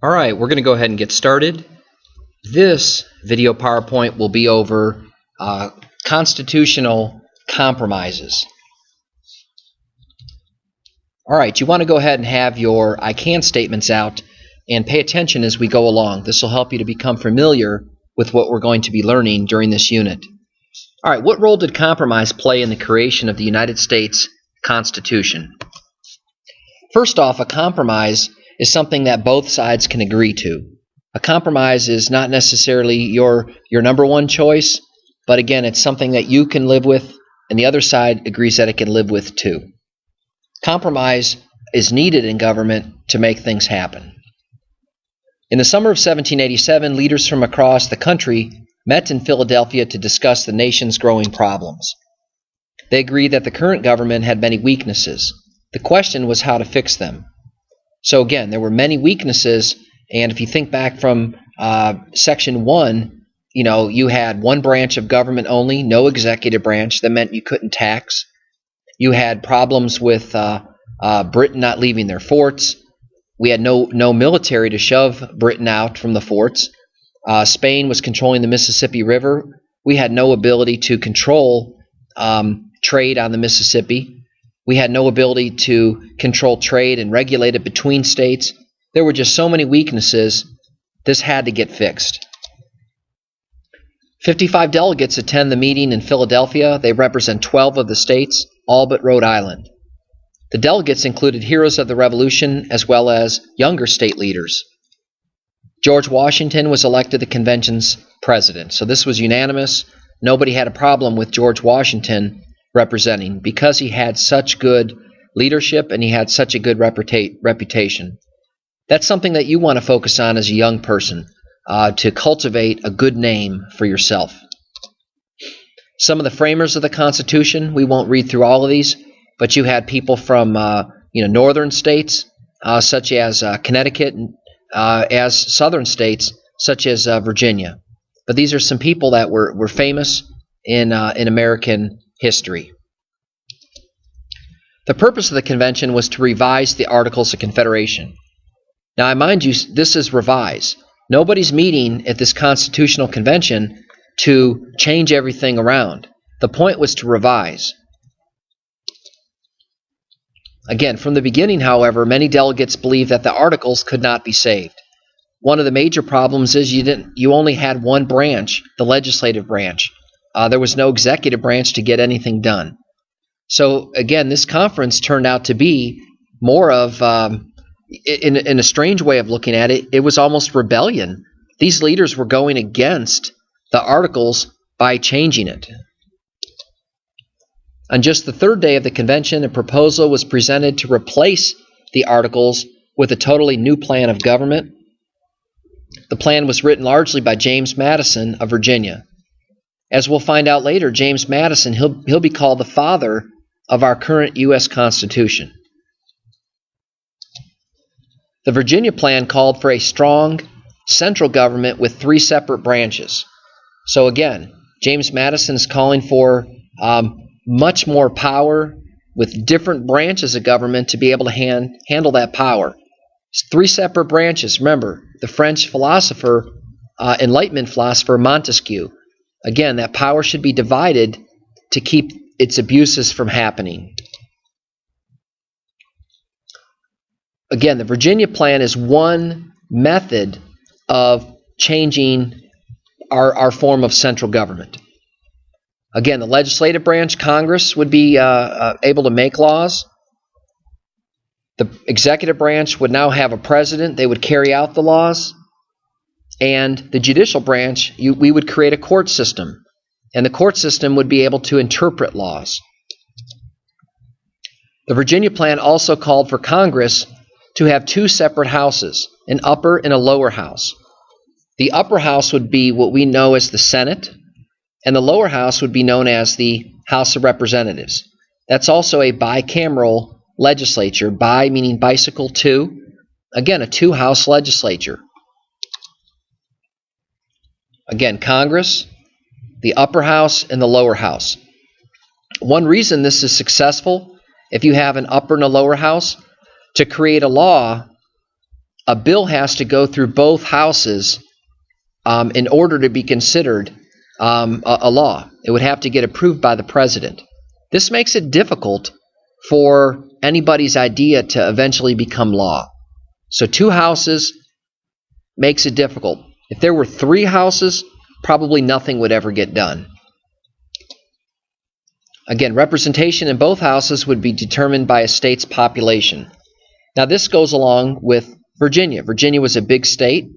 All right, we're going to go ahead and get started. This video PowerPoint will be over constitutional compromises. All right, you want to go ahead and have your I can statements out and pay attention as we go along. This will help you to become familiar with what we're going to be learning during this unit. All right, what role did compromise play in the creation of the United States Constitution? First off, a compromise is something that both sides can agree to. A compromise is not necessarily your number one choice, but again, it's something that you can live with and the other side agrees that it can live with too. Compromise is needed in government to make things happen. In the summer of 1787, leaders from across the country met in Philadelphia to discuss the nation's growing problems. They agreed that the current government had many weaknesses. The question was how to fix them. So again, there were many weaknesses, and if you think back from Section 1, you had one branch of government only, no executive branch. That meant you couldn't tax. You had problems with Britain not leaving their forts. We had no military to shove Britain out from the forts. Spain was controlling the Mississippi River. We had no ability to control trade on the Mississippi. We had no ability to control trade and regulate it between states. There were just so many weaknesses. This had to get fixed. 55 delegates attend the meeting in Philadelphia. They represent 12 of the states, all but Rhode Island. The delegates included heroes of the Revolution as well as younger state leaders. George Washington was elected the convention's president. So this was unanimous. Nobody had a problem with George Washington representing because he had such good leadership and he had such a good reputation. That's something that you want to focus on as a young person, to cultivate a good name for yourself. Some of the framers of the Constitution, we won't read through all of these, but you had people from northern states such as Connecticut, as southern states such as Virginia. But these are some people that were famous in American history. The purpose of the convention was to revise the Articles of Confederation. Now, I mind you, this is revise. Nobody's meeting at this constitutional convention to change everything around. The point was to revise. Again, from the beginning, however, many delegates believed that the Articles could not be saved. One of the major problems is you only had one branch, the legislative branch. There was no executive branch to get anything done. So again, this conference turned out to be more of, in a strange way of looking at it, it was almost rebellion. These leaders were going against the Articles by changing it. On just the third day of the convention, a proposal was presented to replace the Articles with a totally new plan of government. The plan was written largely by James Madison of Virginia. As we'll find out later, James Madison, he'll be called the father of our current U.S. Constitution. The Virginia plan called for a strong central government with 3 separate branches. So again, James Madison is calling for much more power with different branches of government to be able to handle that power. It's 3 separate branches. Remember, the French philosopher, Enlightenment philosopher Montesquieu. Again, that power should be divided to keep its abuses from happening. Again, the Virginia plan is one method of changing our form of central government. Again, the legislative branch, Congress, would be able to make laws. The executive branch would now have a president. They would carry out the laws. And the judicial branch, we would create a court system. And the court system would be able to interpret laws. The Virginia plan also called for Congress to have 2 separate houses, an upper and a lower house. The upper house would be what we know as the Senate, and the lower house would be known as the House of Representatives. That's also a bicameral legislature, bi meaning bicycle, 2. Again, a 2-house legislature. Again, Congress, the upper house, and the lower house. One reason this is successful, if you have an upper and a lower house, to create a law a bill has to go through both houses in order to be considered a law. It would have to get approved by the president. This makes it difficult for anybody's idea to eventually become law. So 2 houses makes it difficult. If there were 3 houses, probably nothing would ever get done. Again, representation in both houses would be determined by a state's population. Now this goes along with Virginia. Virginia was a big state.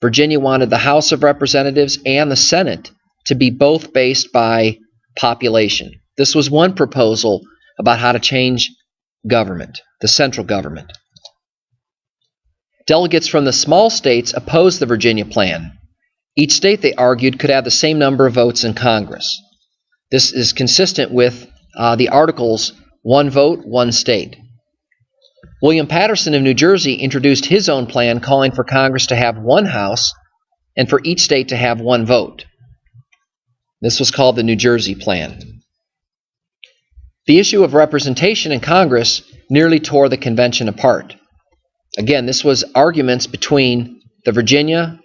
Virginia wanted the House of Representatives and the Senate to be both based by population. This was one proposal about how to change government, the central government. Delegates from the small states opposed the Virginia plan. Each state, they argued, could have the same number of votes in Congress. This is consistent with the Articles, 1 vote, 1 state. William Paterson of New Jersey introduced his own plan calling for Congress to have 1 house and for each state to have 1 vote. This was called the New Jersey Plan. The issue of representation in Congress nearly tore the convention apart. Again, this was arguments between the Virginia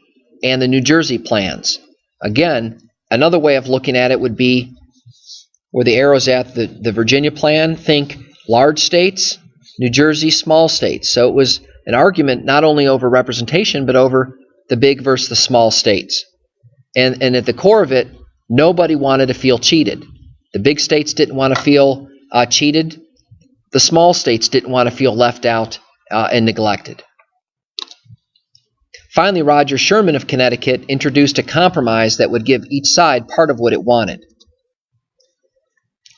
and the New Jersey plans. Again, another way of looking at it would be where the arrow's at, the Virginia plan, think large states, New Jersey, small states. So it was an argument not only over representation, but over the big versus the small states. And at the core of it, nobody wanted to feel cheated. The big states didn't want to feel cheated. The small states didn't want to feel left out and neglected. Finally, Roger Sherman of Connecticut introduced a compromise that would give each side part of what it wanted.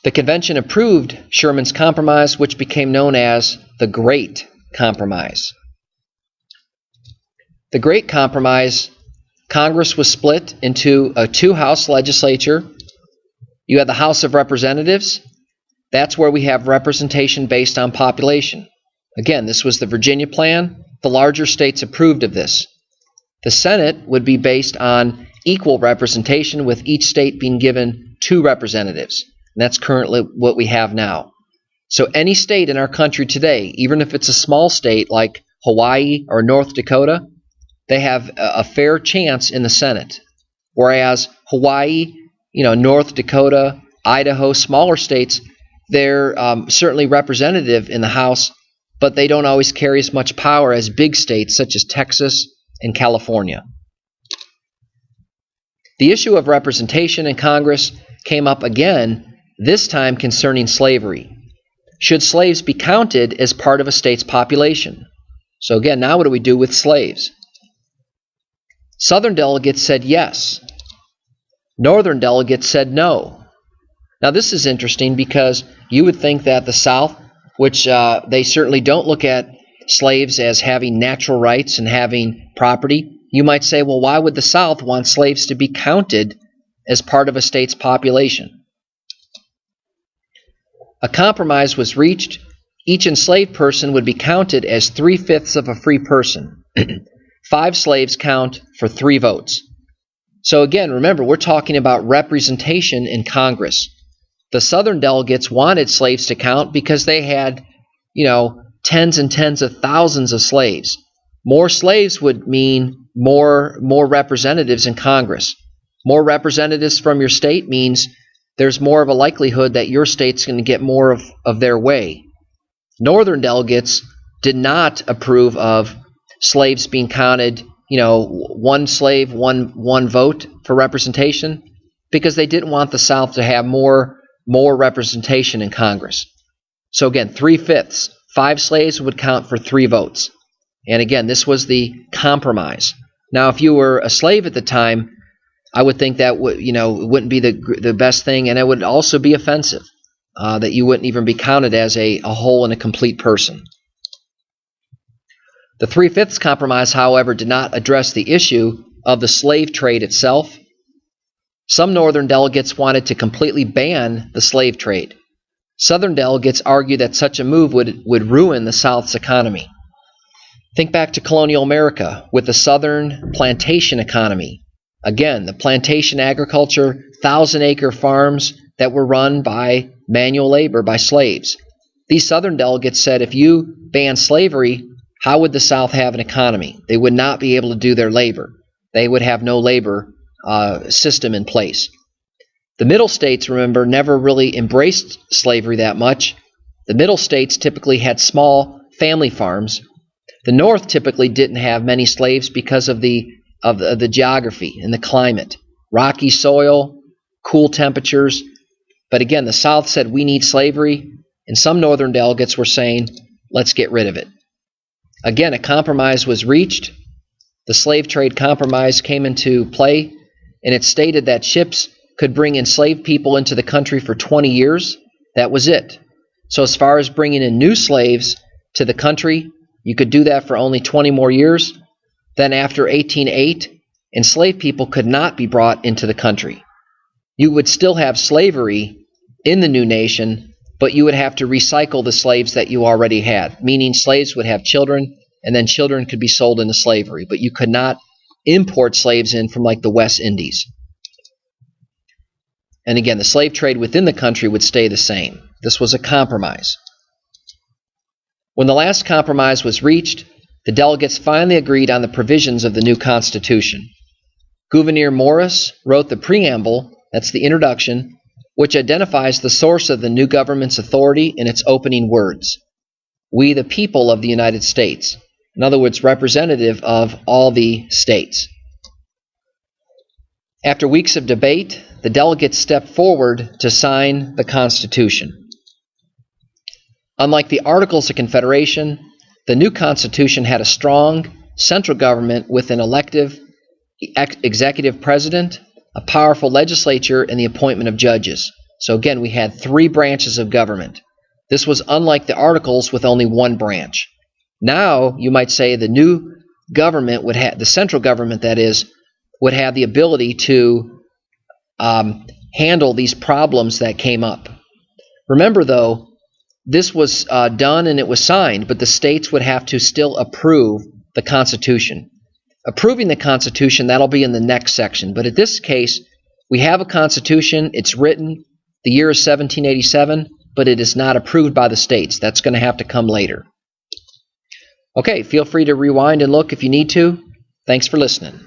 The convention approved Sherman's compromise, which became known as the Great Compromise. The Great Compromise, Congress was split into a 2-house legislature. You had the House of Representatives. That's where we have representation based on population. Again, this was the Virginia plan. The larger states approved of this. The Senate would be based on equal representation, with each state being given 2 representatives. And that's currently what we have now. So any state in our country today, even if it's a small state like Hawaii or North Dakota, they have a fair chance in the Senate. Whereas Hawaii, North Dakota, Idaho, smaller states, they're certainly representative in the House, but they don't always carry as much power as big states such as Texas and California. The issue of representation in Congress came up again, this time concerning slavery. Should slaves be counted as part of a state's population? So again, now what do we do with slaves? Southern delegates said yes. Northern delegates said no. Now this is interesting because you would think that the South, which they certainly don't look at slaves as having natural rights and having property, you might say, well, why would the South want slaves to be counted as part of a state's population? A compromise was reached. Each enslaved person would be counted as 3/5 of a free person. 5 slaves count for 3 votes. So again, remember, we're talking about representation in Congress. The Southern delegates wanted slaves to count because they had, tens and tens of thousands of slaves. More slaves would mean more representatives in Congress. More representatives from your state means there's more of a likelihood that your state's going to get more of their way. Northern delegates did not approve of slaves being counted, 1 slave, one vote for representation, because they didn't want the South to have more representation in Congress. So again, 3/5. 5 slaves would count for 3 votes. And again, this was the compromise. Now, if you were a slave at the time, I would think that it wouldn't be the best thing, and it would also be offensive, that you wouldn't even be counted as a whole and a complete person. The 3/5 compromise, however, did not address the issue of the slave trade itself. Some Northern delegates wanted to completely ban the slave trade. Southern delegates argued that such a move would ruin the South's economy. Think back to colonial America with the Southern plantation economy. Again, the plantation agriculture, 1,000-acre farms that were run by manual labor, by slaves. These Southern delegates said if you ban slavery, how would the South have an economy? They would not be able to do their labor. They would have no labor system in place. The Middle States, remember, never really embraced slavery that much. The Middle States typically had small family farms. The North typically didn't have many slaves because of the geography and the climate. Rocky soil, cool temperatures. But again, the South said we need slavery, and some Northern delegates were saying, let's get rid of it. Again, a compromise was reached. The slave trade compromise came into play, and it stated that ships could bring enslaved people into the country for 20 years. That was it. So as far as bringing in new slaves to the country, you could do that for only 20 more years. Then after 1808, enslaved people could not be brought into the country. You would still have slavery in the new nation, but you would have to recycle the slaves that you already had, meaning slaves would have children, and then children could be sold into slavery, but you could not import slaves in from like the West Indies. And again, the slave trade within the country would stay the same. This was a compromise. When the last compromise was reached, the delegates finally agreed on the provisions of the new Constitution. Gouverneur Morris wrote the preamble, that's the introduction, which identifies the source of the new government's authority in its opening words. We, the people of the United States. In other words, representative of all the states. After weeks of debate, the delegates stepped forward to sign the Constitution. Unlike the Articles of Confederation, the new Constitution had a strong central government with an elective executive president, a powerful legislature, and the appointment of judges. So again, we had 3 branches of government. This was unlike the Articles with only 1 branch. Now, you might say the new government would have, the central government that is, would have the ability to handle these problems that came up. Remember though, this was done and it was signed, but the states would have to still approve the Constitution. Approving the Constitution, that'll be in the next section. But in this case, we have a Constitution, it's written, the year is 1787, but it is not approved by the states. That's going to have to come later. Okay, feel free to rewind and look if you need to. Thanks for listening.